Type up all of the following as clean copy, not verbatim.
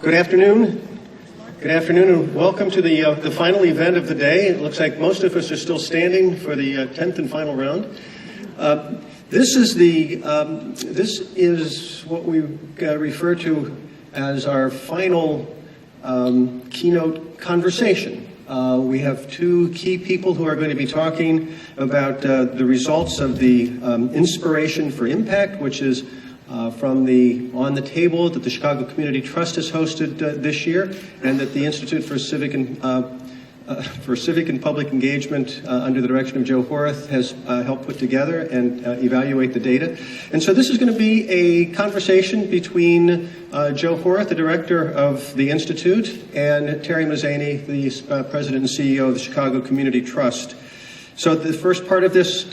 Good afternoon. Good afternoon, and welcome to the final event of the day. It looks like most of us are still standing for the 10th and final round. This is what we refer to as our final keynote conversation. We have two key people who are going to be talking about the results of the Inspiration for Impact, which is from the On the Table that the Chicago Community Trust has hosted this year, and that the Institute for Civic and Public Engagement under the direction of Joe Horath has helped put together and evaluate the data. And so this is going to be a conversation between Joe Horath, the director of the Institute, and Terry Mazzani, the president and CEO of the Chicago Community Trust. So the first part of this,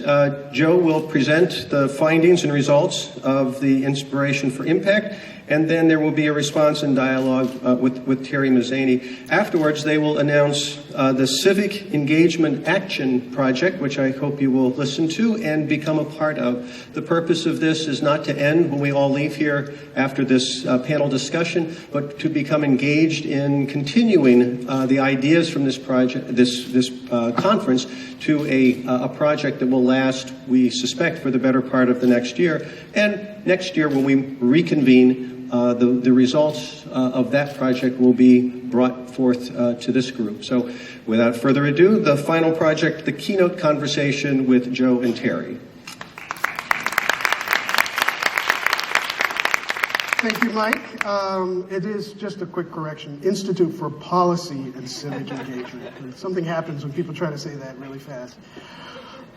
Joe will present the findings and results of the Inspiration for Impact, and then there will be a response and dialogue with Terry Mazzani. Afterwards, they will announce the Civic Engagement Action Project, which I hope you will listen to and become a part of. The purpose of this is not to end when we all leave here after this panel discussion, but to become engaged in continuing the ideas from this project, this conference, to a project that will last, we suspect, for the better part of the next year. And next year, when we reconvene, the results of that project will be brought forth to this group. So without further ado, the final project, the keynote conversation with Joe and Terry. Thank you, Mike. It is just a quick correction. Institute for Policy and Civic Engagement. Something happens when people try to say that really fast.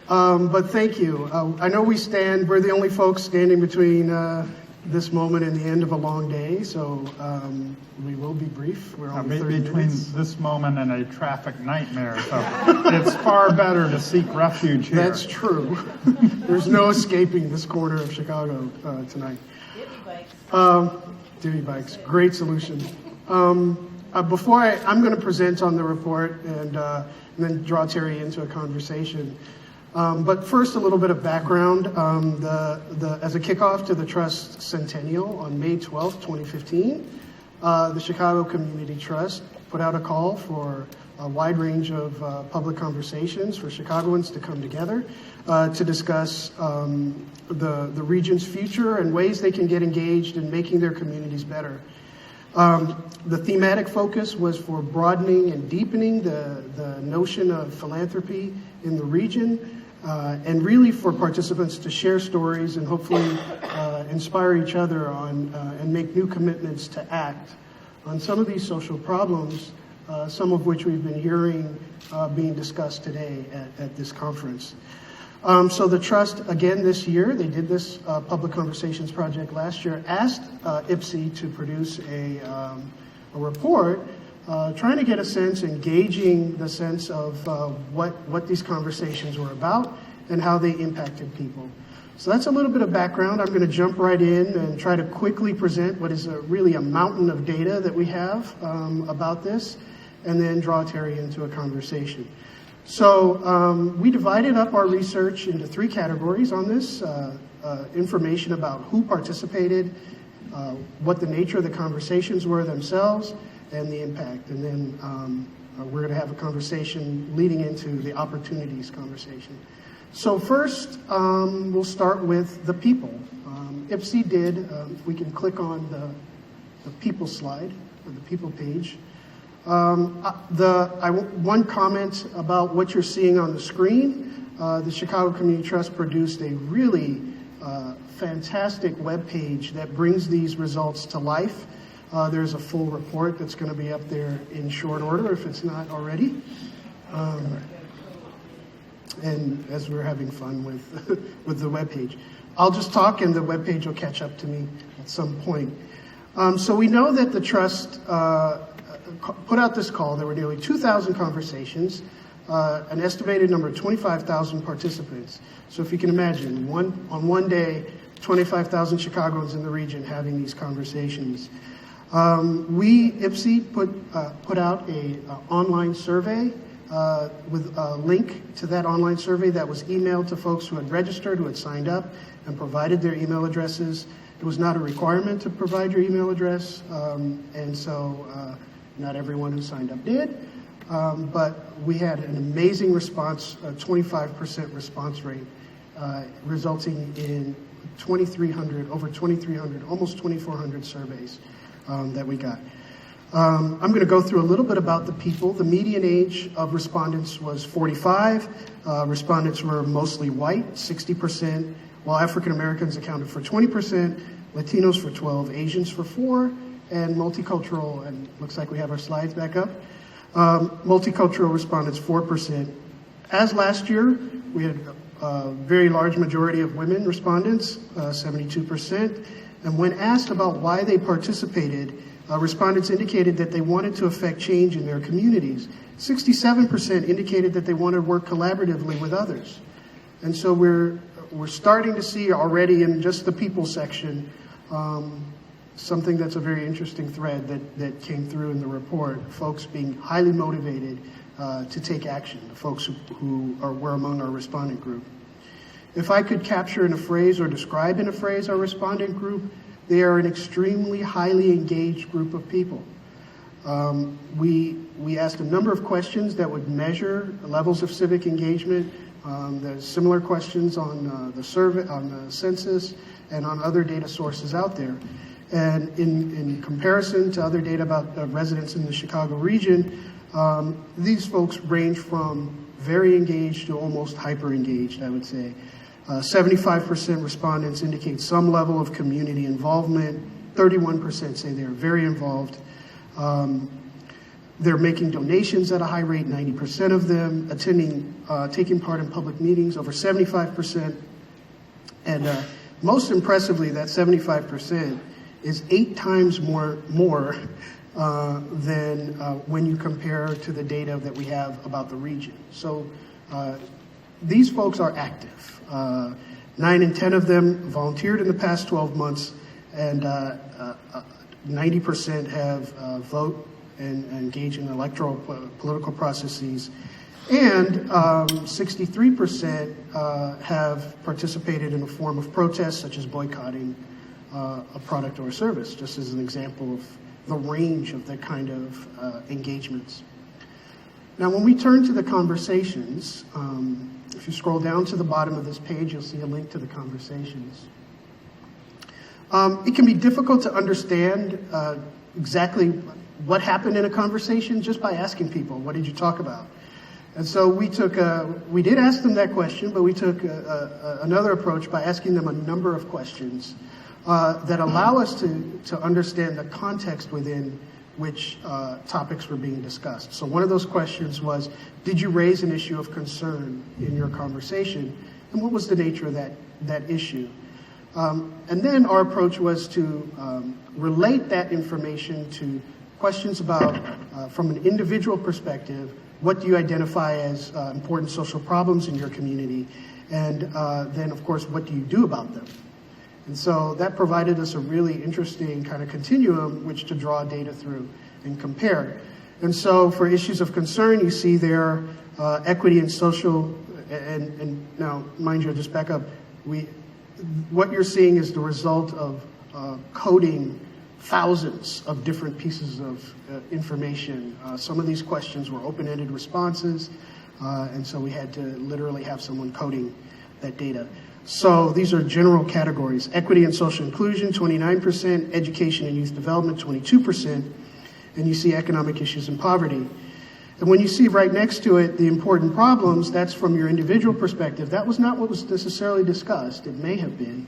But thank you. I know we're the only folks standing between this moment and the end of a long day, so we will be brief. We're only 30 between minutes. This moment and a traffic nightmare, so it's far better to seek refuge here. That's true. There's no escaping this corner of Chicago tonight. Divvy bikes, great solution. I'm going to present on the report and then draw Terry into a conversation. But first, a little bit of background. As a kickoff to the Trust Centennial on May 12th, 2015, the Chicago Community Trust put out a call for a wide range of public conversations for Chicagoans to come together to discuss the region's future and ways they can get engaged in making their communities better. The thematic focus was for broadening and deepening the notion of philanthropy in the region, and really for participants to share stories and hopefully inspire each other on and make new commitments to act on some of these social problems, some of which we've been hearing being discussed today at this conference. So the Trust, again this year, they did this Public Conversations project last year, asked IPSI to produce a report trying to get a sense, engaging the sense of what these conversations were about and how they impacted people. So that's a little bit of background. I'm going to jump right in and try to quickly present what is really a mountain of data that we have about this, and then draw Terry into a conversation. So we divided up our research into three categories on this. Information about who participated, what the nature of the conversations were themselves, and the impact. And then we're going to have a conversation leading into the opportunities conversation. So first, we'll start with the people. IPSI did, if we can click on the people slide, or the people page. One comment about what you're seeing on the screen. The Chicago Community Trust produced a really fantastic web page that brings these results to life. There's a full report that's going to be up there in short order if it's not already. And as we're having fun with the web page, I'll just talk and the web page will catch up to me at some point. So we know that the Trust put out this call. There were nearly 2,000 conversations, an estimated number of 25,000 participants. So if you can imagine, on one day, 25,000 Chicagoans in the region having these conversations. IPSI put out a online survey with a link to that online survey that was emailed to folks who had registered, who had signed up and provided their email addresses. It was not a requirement to provide your email address, and so not everyone who signed up did. But we had an amazing response, a 25% response rate, resulting in over 2,300, almost 2,400 surveys that we got. I'm going to go through a little bit about the people. The median age of respondents was 45. Respondents were mostly white, 60%, while African Americans accounted for 20%, Latinos for 12%, Asians for 4%, and multicultural, and looks like we have our slides back up. Multicultural respondents, 4%. As last year, we had a very large majority of women respondents, 72%. And when asked about why they participated, respondents indicated that they wanted to affect change in their communities. 67% indicated that they wanted to work collaboratively with others. And so we're starting to see already in just the people section something that's a very interesting thread that came through in the report, folks being highly motivated to take action, the folks who were among our respondent group. If I could capture in a phrase or describe in a phrase our respondent group, they are an extremely highly engaged group of people. We asked a number of questions that would measure levels of civic engagement. There's similar questions on the survey, on the census, and on other data sources out there. And in comparison to other data about residents in the Chicago region, these folks range from very engaged to almost hyper engaged, I would say. 75% respondents indicate some level of community involvement. 31% say they are very involved. They're making donations at a high rate, 90% of them, taking part in public meetings, over 75%. And most impressively, that 75% is 8 times more than when you compare to the data that we have about the region. So these folks are active. 9 in 10 of them volunteered in the past 12 months, and 90% have vote and engage in electoral political processes. And 63% have participated in a form of protest, such as boycotting a product or a service, just as an example of the range of that kind of engagements. Now, when we turn to the conversations, if you scroll down to the bottom of this page, you'll see a link to the conversations. It can be difficult to understand exactly what happened in a conversation just by asking people, what did you talk about? And so we did ask them that question, but we took another approach by asking them a number of questions that allow us to understand the context within which topics were being discussed. So one of those questions was, did you raise an issue of concern in your conversation? And what was the nature of that issue? And then our approach was to relate that information to questions about, from an individual perspective, what do you identify as important social problems in your community? And then, of course, what do you do about them? And so that provided us a really interesting kind of continuum which to draw data through and compare. And so for issues of concern, you see there equity and social, and now, mind you, I'll just back up. What you're seeing is the result of coding thousands of different pieces of information. Some of these questions were open-ended responses, and so we had to literally have someone coding that data. So these are general categories. Equity and social inclusion, 29%, education and youth development, 22%, and you see economic issues and poverty. And when you see right next to it the important problems, that's from your individual perspective. That was not what was necessarily discussed. It may have been.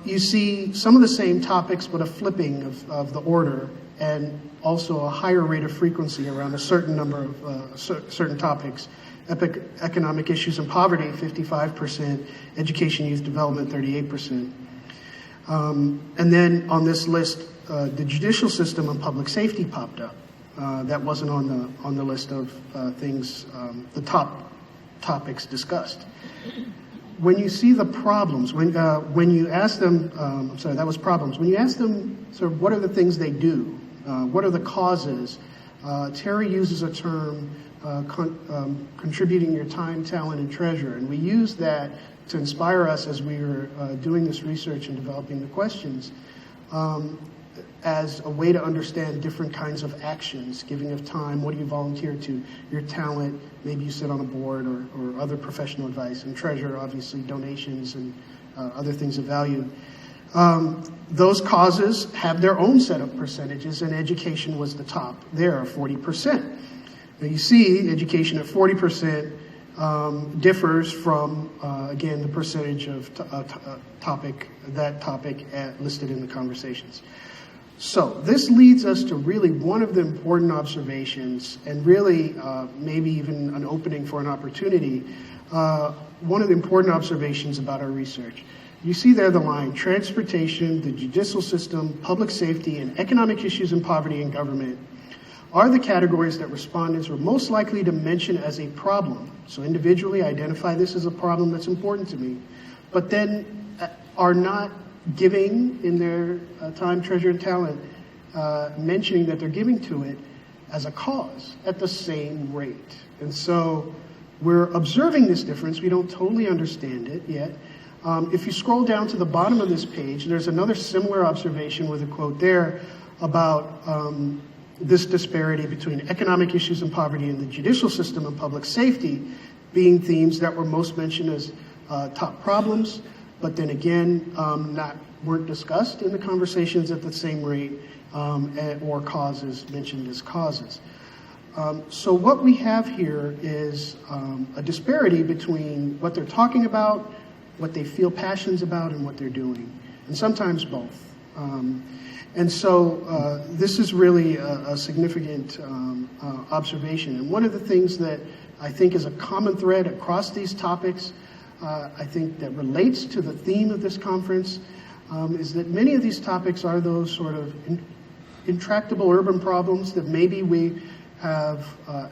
You see some of the same topics, but a flipping of the order, and also a higher rate of frequency around a certain number of certain topics. Economic issues and poverty, 55%, education, youth development, 38%. And then on this list, the judicial system and public safety popped up. That wasn't on the list of things, the top topics discussed. When you see the problems, when you ask them, that was problems. When you ask them, sort of, what are the things they do? What are the causes? Terry uses a term, contributing your time, talent, and treasure. And we use that to inspire us as we were doing this research and developing the questions as a way to understand different kinds of actions, giving of time, what do you volunteer to, your talent, maybe you sit on a board or other professional advice, and treasure, obviously, donations and other things of value. Those causes have their own set of percentages, and education was the top there, 40%. Now you see education at 40% differs from, again, the percentage of topic listed in the conversations. So this leads us to really one of the important observations, and really maybe even an opening for an opportunity, one of the important observations about our research. You see there the line, transportation, the judicial system, public safety, and economic issues and poverty in government are the categories that respondents were most likely to mention as a problem. So individually identify this as a problem that's important to me, but then are not giving in their time, treasure, and talent, mentioning that they're giving to it as a cause at the same rate. And so we're observing this difference. We don't totally understand it yet. If you scroll down to the bottom of this page, there's another similar observation with a quote there about this disparity between economic issues and poverty and the judicial system and public safety being themes that were most mentioned as top problems, but then again, weren't discussed in the conversations at the same rate, or causes mentioned as causes. So what we have here is a disparity between what they're talking about, what they feel passions about, and what they're doing, and sometimes both. And so this is really a significant observation. And one of the things that I think is a common thread across these topics, I think that relates to the theme of this conference, is that many of these topics are those sort of intractable urban problems that maybe we have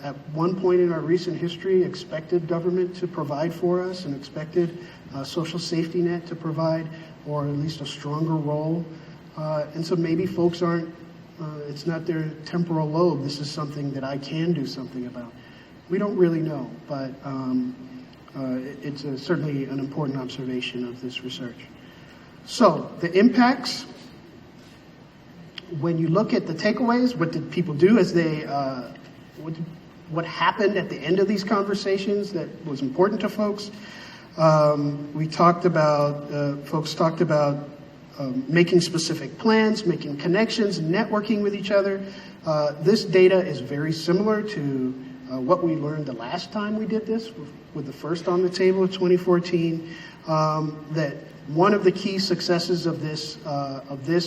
at one point in our recent history expected government to provide for us and expected a social safety net to provide, or at least a stronger role. And so maybe folks aren't, it's not their temporal lobe, this is something that I can do something about. We don't really know, but it's certainly an important observation of this research. So the impacts, when you look at the takeaways, what did people do as they, what happened at the end of these conversations that was important to folks? We talked about, folks talked about making specific plans, making connections, networking with each other. This data is very similar to what we learned the last time we did this with the first on the table of 2014, that one of the key successes of this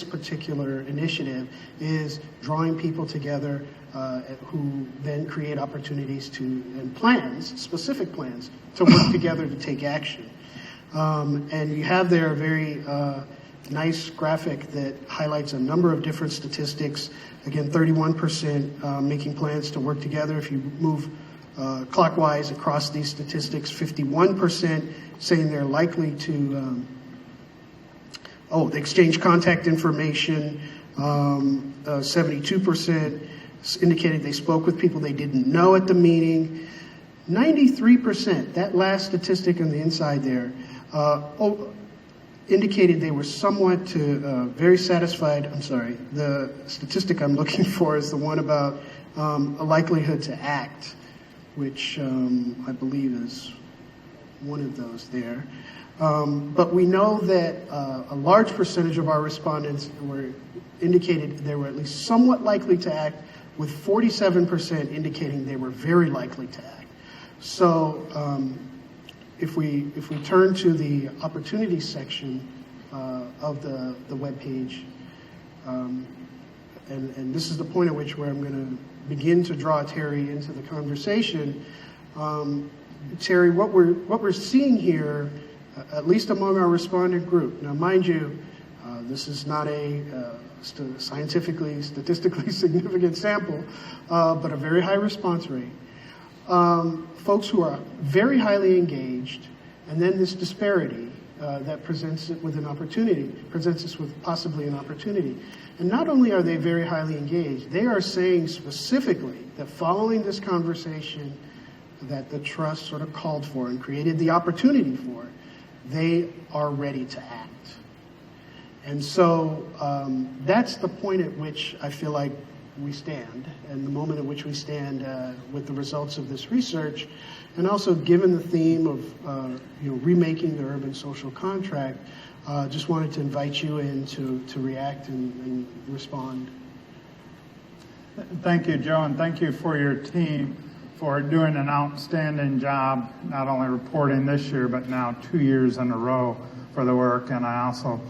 particular initiative is drawing people together who then create opportunities and plans, specific plans, to work together to take action. And you have there a very nice graphic that highlights a number of different statistics. Again, 31% making plans to work together. If you move clockwise across these statistics, 51% saying they're likely to they exchange contact information. 72% indicated they spoke with people they didn't know at the meeting. 93%, that last statistic on the inside there, indicated they were somewhat very satisfied. I'm sorry, the statistic I'm looking for is the one about a likelihood to act, which I believe is one of those there. But we know that a large percentage of our respondents indicated they were at least somewhat likely to act, with 47% indicating they were very likely to act. So if we turn to the opportunities section of the webpage, and this is the point at which where I'm going to begin to draw Terry into the conversation. Terry, what we're seeing here, at least among our respondent group. Now, mind you, this is not a scientifically, statistically significant sample, but a very high response rate. Folks who are very highly engaged, and then this disparity that presents us with possibly an opportunity. And not only are they very highly engaged, they are saying specifically that following this conversation that the trust sort of called for and created the opportunity for, they are ready to act. And so that's the point at which I feel like we stand, and the moment at which we stand with the results of this research, and also given the theme of remaking the urban social contract, just wanted to invite you in to react and respond. Thank you, Joe, and thank you for your team for doing an outstanding job, not only reporting this year, but now 2 years in a row for the work. And I also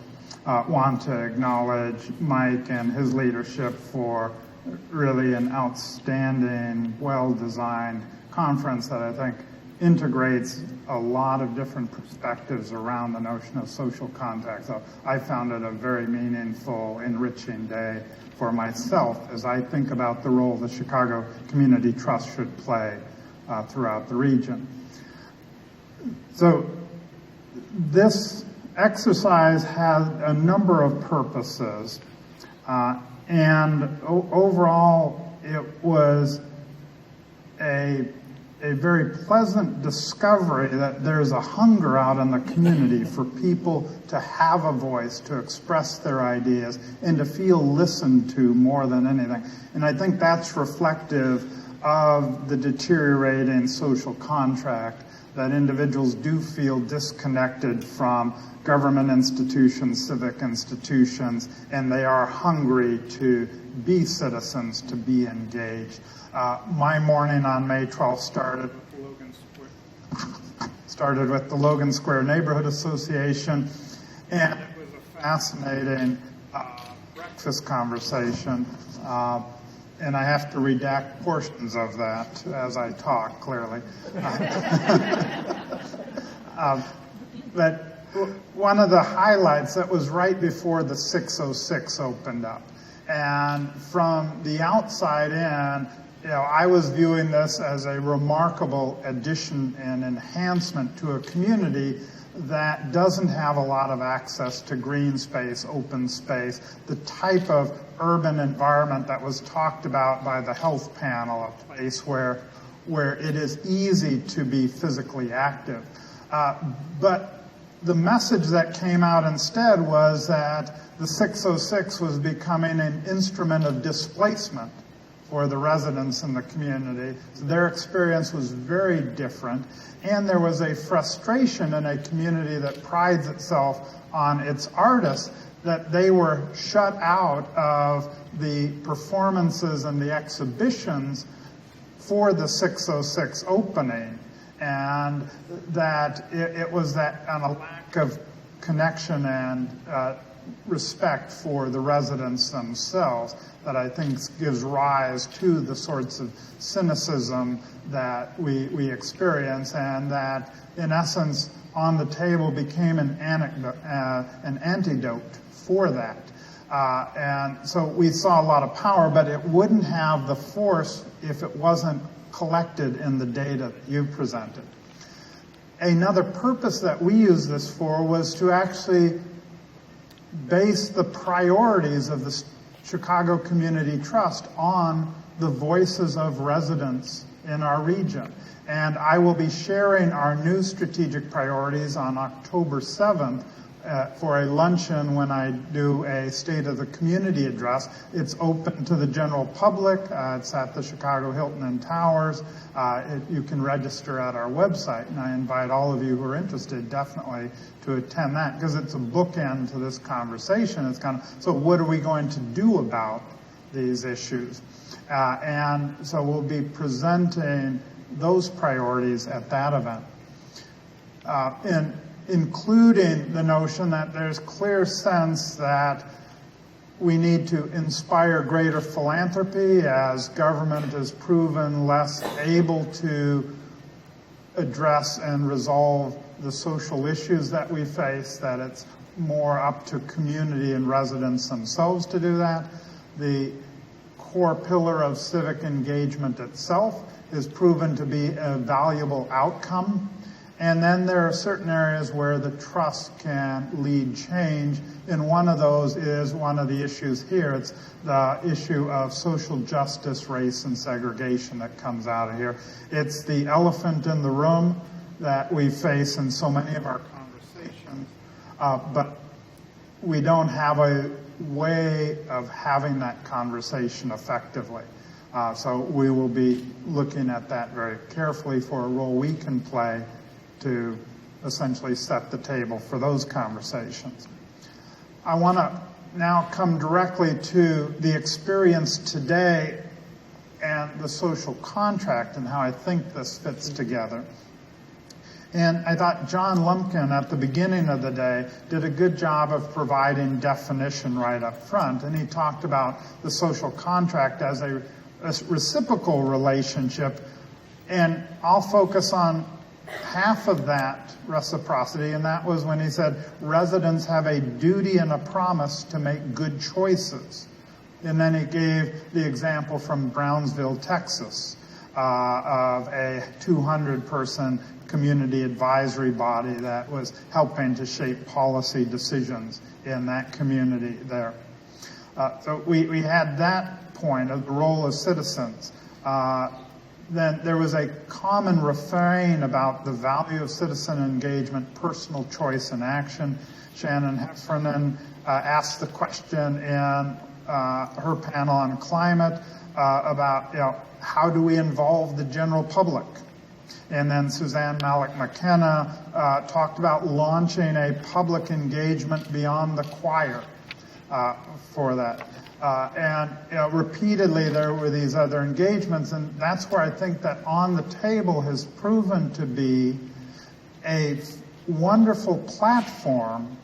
want to acknowledge Mike and his leadership for really an outstanding, well-designed conference that I think integrates a lot of different perspectives around the notion of social contact. So I found it a very meaningful, enriching day for myself as I think about the role the Chicago Community Trust should play throughout the region. So this exercise has a number of purposes, and overall it was a very pleasant discovery that there's a hunger out in the community for people to have a voice, to express their ideas, and to feel listened to more than anything. And I think that's reflective of the deteriorating social contract, that individuals do feel disconnected from government institutions, civic institutions, and they are hungry to be citizens, to be engaged. My morning on May 12th started with the Logan Square Neighborhood Association, and it was a fascinating breakfast conversation. And I have to redact portions of that as I talk, clearly. But one of the highlights, that was right before the 606 opened up. And from the outside in, I was viewing this as a remarkable addition and enhancement to a community that doesn't have a lot of access to green space, open space, the type of urban environment that was talked about by the health panel, a place where it is easy to be physically active. But the message that came out instead was that the 606 was becoming an instrument of displacement for the residents in the community. So their experience was very different, and there was a frustration in a community that prides itself on its artists that they were shut out of the performances and the exhibitions for the 606 opening, and that it was that on a lack of connection and respect for the residents themselves that I think gives rise to the sorts of cynicism that we experience, and that in essence on the table became an antidote for that. And so we saw a lot of power, but it wouldn't have the force if it wasn't collected in the data that you presented. Another purpose that we used this for was to actually base the priorities of the Chicago Community Trust on the voices of residents in our region. And I will be sharing our new strategic priorities on October 7th for a luncheon when I do a State of the Community address. It's open to the general public. It's at the Chicago Hilton and Towers. You can register at our website, and I invite all of you who are interested definitely to attend that, because it's a bookend to this conversation. It's kind of, so what are we going to do about these issues? And so we'll be presenting those priorities at that event. And including the notion that there's clear sense that we need to inspire greater philanthropy as government is proven less able to address and resolve the social issues that we face, that it's more up to community and residents themselves to do that. The core pillar of civic engagement itself is proven to be a valuable outcome, And then there are certain areas where the trust can lead change. And one of those is one of the issues here. It's the issue of social justice, race, and segregation that comes out of here. It's the elephant in the room that we face in so many of our conversations, but we don't have a way of having that conversation effectively. So we will be looking at that very carefully for a role we can play to essentially set the table for those conversations. I want to now come directly to the experience today and the social contract and how I think this fits together. And I thought John Lumpkin at the beginning of the day did a good job of providing definition right up front. And he talked about the social contract as a reciprocal relationship. And I'll focus on half of that reciprocity, and that was when he said residents have a duty and a promise to make good choices. And then he gave the example from Brownsville, Texas, of a 200-person community advisory body that was helping to shape policy decisions in that community there. So we had that point of the role of citizens. Then there was a common refrain about the value of citizen engagement, personal choice and action. Shannon Heffernan asked the question in her panel on climate about, how do we involve the general public? And then Suzanne Malik McKenna talked about launching a public engagement beyond the choir for that. And repeatedly there were these other engagements, and that's where I think that On the Table has proven to be a wonderful platform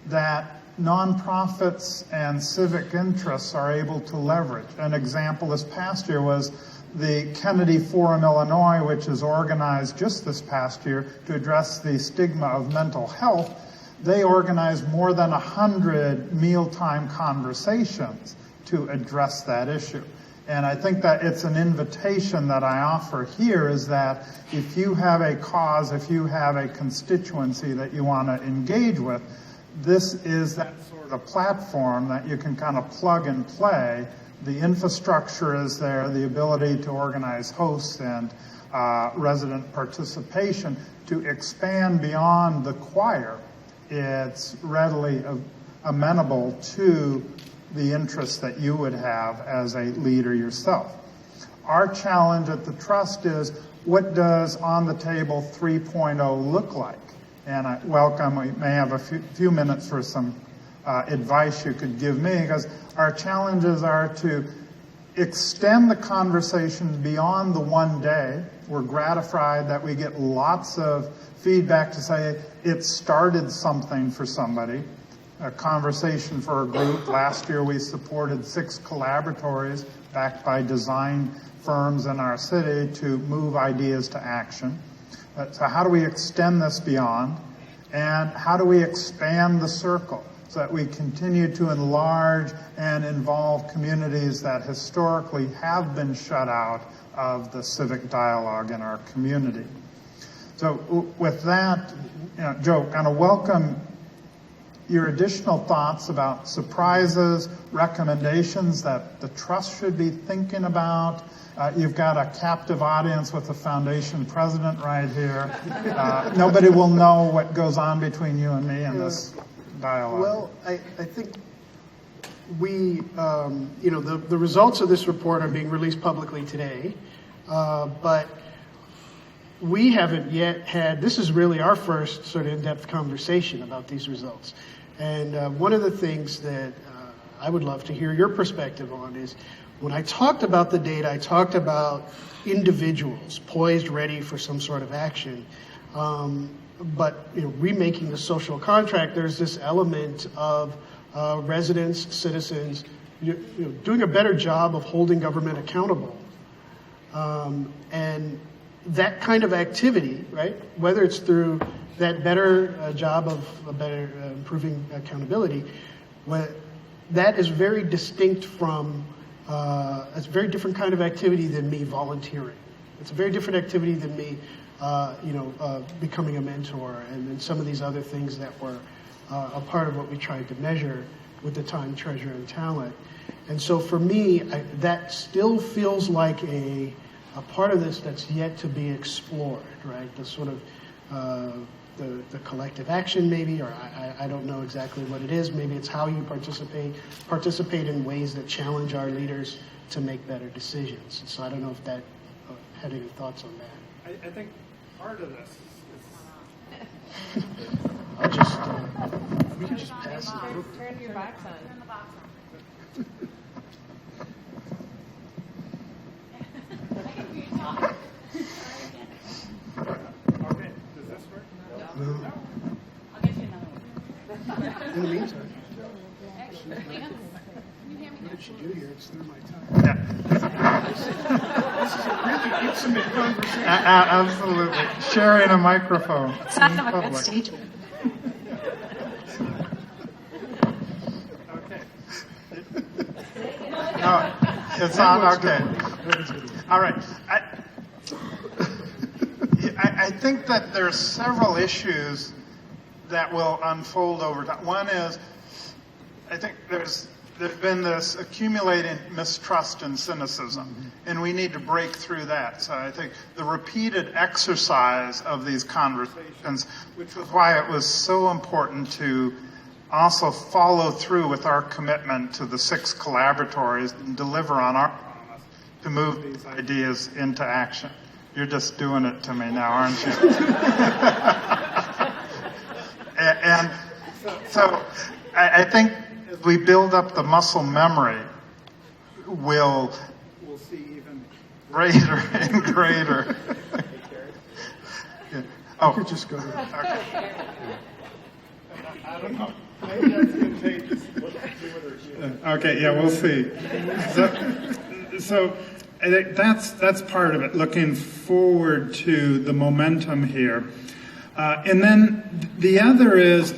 that nonprofits and civic interests are able to leverage. An example this past year was the Kennedy Forum Illinois, which is organized just this past year to address the stigma of mental health. They organized more than 100 mealtime conversations to address that issue. And I think that it's an invitation that I offer here is that if you have a cause, if you have a constituency that you want to engage with, this is that sort of platform that you can kind of plug and play. The infrastructure is there, the ability to organize hosts and resident participation to expand beyond the choir. It's readily amenable to the interests that you would have as a leader yourself. Our challenge at the Trust is, what does On the Table 3.0 look like? And I welcome, we may have a few minutes for some advice you could give me, because our challenges are to extend the conversation beyond the one day. We're gratified that we get lots of feedback to say it started something for somebody, a conversation for a group. Last year we supported 6 collaboratories backed by design firms in our city to move ideas to action. So how do we extend this beyond? And how do we expand the circle so that we continue to enlarge and involve communities that historically have been shut out of the civic dialogue in our community? So with that, Joe, kind of welcome your additional thoughts about surprises, recommendations that the Trust should be thinking about. You've got a captive audience with the foundation president right here. Nobody will know what goes on between you and me in this dialogue. Well, I think we, the results of this report are being released publicly today, but we haven't yet had, this is really our first sort of in-depth conversation about these results. And one of the things that I would love to hear your perspective on is, when I talked about the data, I talked about individuals poised, ready for some sort of action. But remaking the social contract, there's this element of residents, citizens, doing a better job of holding government accountable. And that kind of activity, right, whether it's through that better job of improving accountability, that is very distinct from, it's a very different kind of activity than me volunteering. It's a very different activity than me becoming a mentor, and then some of these other things that were a part of what we tried to measure with the time, treasure, and talent. And so for me, that still feels like a part of this that's yet to be explored, right? The sort of the collective action maybe, or I don't know exactly what it is. Maybe it's how you participate in ways that challenge our leaders to make better decisions. So I don't know if that had any thoughts on that. I think part of this is I'll just, we can just pass it. Turn your box on. Turn the box on. okay. Does this work? No. I'll get you another one. In the meantime, Actually, Lance, can you hear me? what did she do here? It's through my time. Yeah. This is a really intimate conversation. Absolutely. Sharing a microphone in public. stage. Okay. No, it's on, okay. All right. I think that there's several issues that will unfold over time. One is, I think there's been this accumulating mistrust and cynicism, and we need to break through that. So I think the repeated exercise of these conversations, which was why it was so important to also follow through with our commitment to the 6 collaboratories and deliver on our promise to move these ideas into action. You're just doing it to me now, aren't you? and so I think as we build up the muscle memory, we'll see even greater and greater. Yeah. Oh, Could just go to okay. I don't know. Maybe that's contagious. Okay, yeah, we'll see. So I think that's part of it, looking forward to the momentum here. And then the other is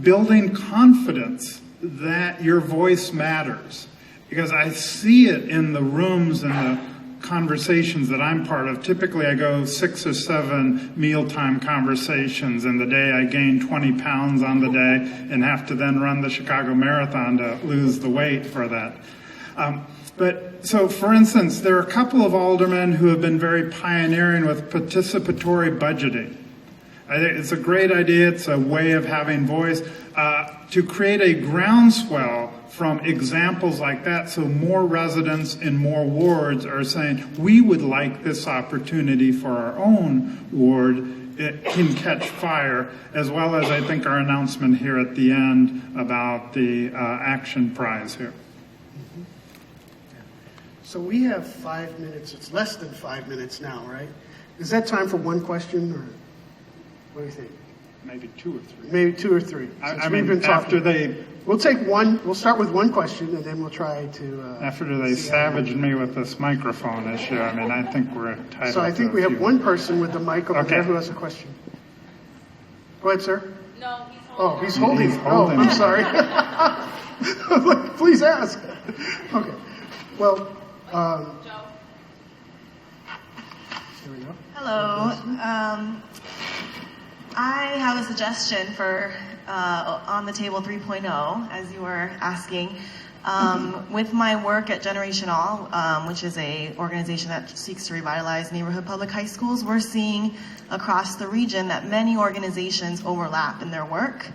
building confidence that your voice matters. Because I see it in the rooms and the conversations that I'm part of. Typically I go 6 or 7 mealtime conversations in the day. I gain 20 pounds on the day and have to then run the Chicago Marathon to lose the weight for that. So for instance, there are a couple of aldermen who have been very pioneering with participatory budgeting. I think it's a great idea. It's a way of having voice to create a groundswell from examples like that, so more residents in more wards are saying, we would like this opportunity for our own ward. It can catch fire, as well as I think our announcement here at the end about the action prize here. So we have 5 minutes. It's less than 5 minutes now, right? Is that time for one question, or what do you think? Maybe 2 or 3. Maybe 2 or 3. I mean, after they We'll take one. We'll start with one question, and then we'll try to. After they savaged me with this microphone issue, I mean, I think we're entitled. So I think to we a have few. one person with the mic over Okay. there who has a question. Go ahead, sir. No, he's Oh, holding. he's holding. He's holding Oh, I'm it. sorry. Please ask. Okay. Well, Joe. here we go. Hello. I have a suggestion for On the Table 3.0, as you were asking. With my work at Generation All, which is a organization that seeks to revitalize neighborhood public high schools, we're seeing across the region that many organizations overlap in their work.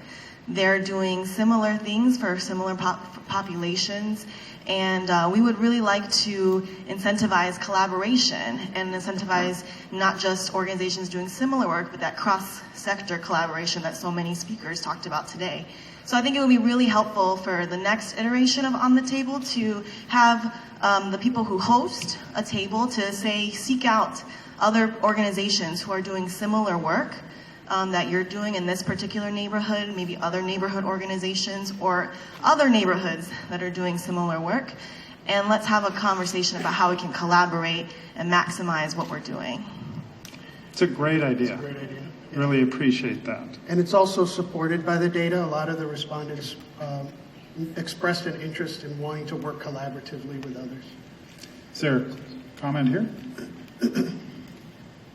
They're doing similar things for similar populations, and we would really like to incentivize collaboration and incentivize not just organizations doing similar work, but that cross-sector collaboration that so many speakers talked about today. So I think it would be really helpful for the next iteration of On the Table to have the people who host a table to say, seek out other organizations who are doing similar work that you're doing in this particular neighborhood, maybe other neighborhood organizations or other neighborhoods that are doing similar work. And let's have a conversation about how we can collaborate and maximize what we're doing. It's a great idea. Great idea. Really appreciate that. And it's also supported by the data. A lot of the respondents expressed an interest in wanting to work collaboratively with others. Is there a comment here?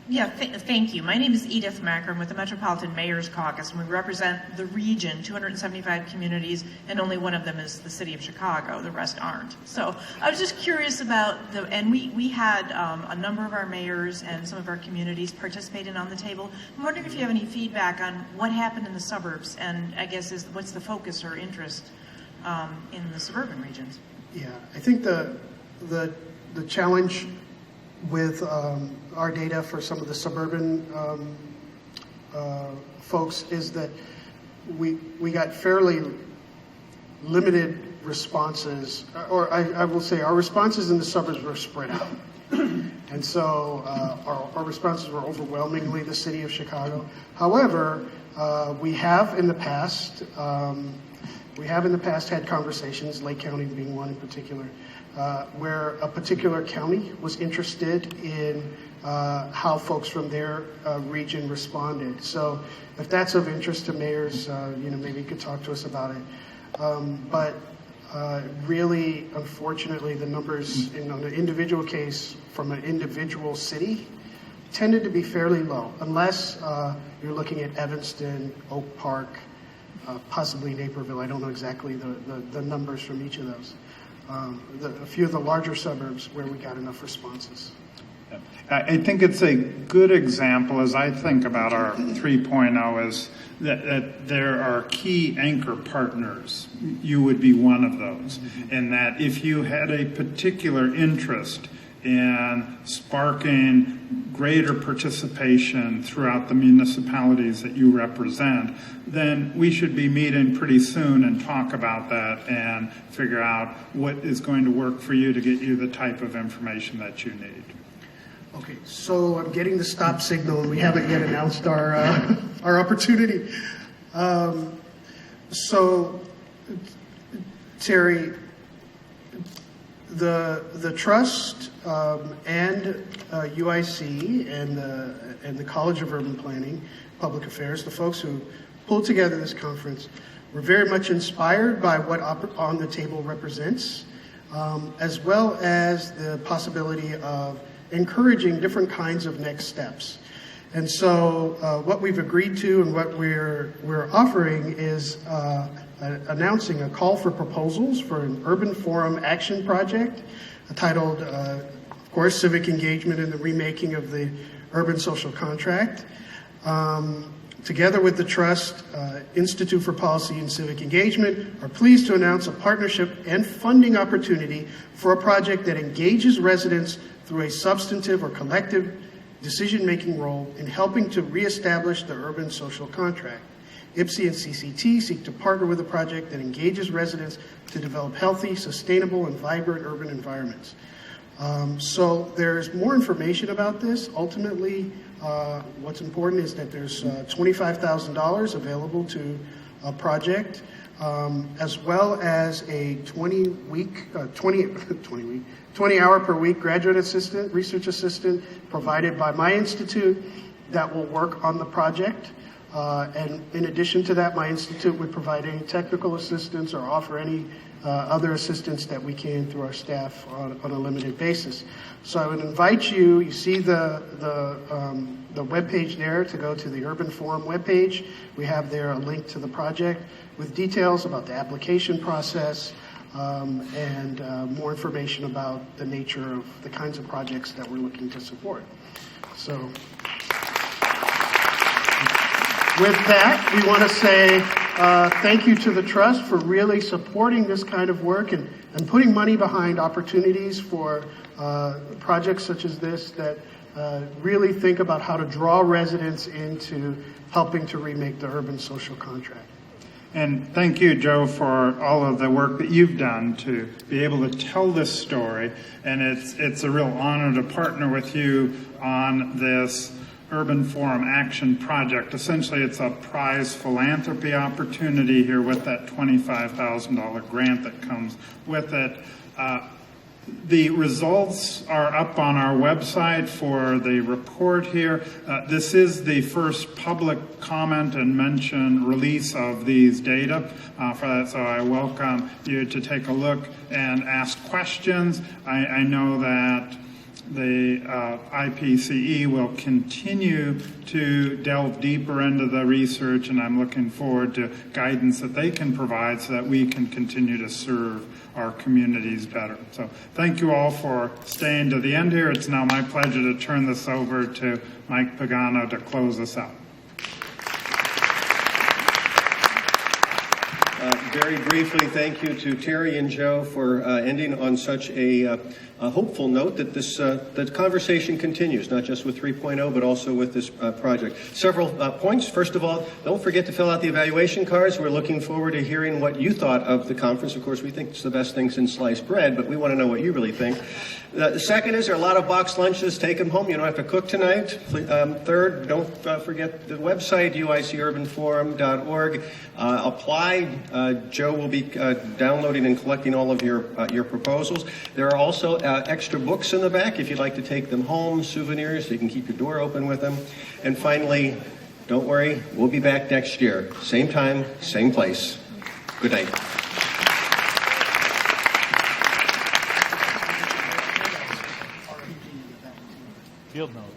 Yeah, thank you. My name is Edith Macker. I'm with the Metropolitan Mayor's Caucus, and we represent the region, 275 communities, and only one of them is the city of Chicago. The rest aren't. So I was just curious about and we had a number of our mayors and some of our communities participating on the table. I'm wondering if you have any feedback on what happened in the suburbs, and I guess what's the focus or interest in the suburban regions? Yeah, I think the challenge with our data for some of the suburban folks is that we got fairly limited responses, or I will say our responses in the suburbs were spread out. And so our responses were overwhelmingly the city of Chicago. However, we have in the past had conversations, Lake County being one in particular, where a particular county was interested in how folks from their region responded. So if that's of interest to mayors, maybe you could talk to us about it. But really, unfortunately, the numbers in an individual case from an individual city tended to be fairly low, unless you're looking at Evanston, Oak Park, possibly Naperville. I don't know exactly the numbers from each of those. A few of the larger suburbs where we got enough responses. I think it's a good example, as I think about our 3.0, is that there are key anchor partners. You would be one of those. And that if you had a particular interest in sparking greater participation throughout the municipalities that you represent, then we should be meeting pretty soon and talk about that and figure out what is going to work for you to get you the type of information that you need. Okay, so I'm getting the stop signal, and we haven't yet announced our opportunity. So, Terry, the trust and UIC and the College of Urban Planning, Public Affairs, the folks who pulled together this conference, were very much inspired by what On the Table represents, as well as the possibility of encouraging different kinds of next steps. And so what we've agreed to and what we're offering is announcing a call for proposals for an urban forum action project titled, of course, Civic Engagement in the Remaking of the Urban Social Contract. Together with the Trust, Institute for Policy and Civic Engagement, are pleased to announce a partnership and funding opportunity for a project that engages residents through a substantive or collective decision-making role in helping to reestablish the urban social contract. IPSI and CCT seek to partner with a project that engages residents to develop healthy, sustainable, and vibrant urban environments. So there's more information about this. Ultimately, what's important is that there's $25,000 available to a project, as well as a 20-hour per week graduate assistant, research assistant provided by my institute that will work on the project. And in addition to that, my institute would provide any technical assistance or offer any other assistance that we can through our staff on a limited basis. So I would invite you, you see the webpage there, to go to the Urban Forum webpage. We have there a link to the project with details about the application process and more information about the nature of the kinds of projects that we're looking to support. So with that, we want to say thank you to the Trust for really supporting this kind of work and putting money behind opportunities for projects such as this that really think about how to draw residents into helping to remake the urban social contract. And thank you, Joe, for all of the work that you've done to be able to tell this story. And it's a real honor to partner with you on this Urban Forum Action Project. Essentially, it's a prize philanthropy opportunity here with that $25,000 grant that comes with it. The results are up on our website for the report here. This is the first public comment and mention release of these data for that, so I welcome you to take a look and ask questions. I know that the IPCE will continue to delve deeper into the research, and I'm looking forward to guidance that they can provide so that we can continue to serve our communities better. So thank you all for staying to the end here. It's now my pleasure to turn this over to Mike Pagano to close us out. Very briefly, thank you to Terry and Joe for ending on such a hopeful note that this the conversation continues, not just with 3.0, but also with this project. Several points. First of all, don't forget to fill out the evaluation cards. We're looking forward to hearing what you thought of the conference. Of course, we think it's the best thing since sliced bread, but we want to know what you really think. The second is there are a lot of boxed lunches. Take them home. You don't have to cook tonight. Third, don't forget the website, uicurbanforum.org. Apply. Joe will be downloading and collecting all of your proposals. There are also extra books in the back if you'd like to take them home, souvenirs, so you can keep your door open with them. And finally, don't worry, we'll be back next year. Same time, same place. Good night. Field notes.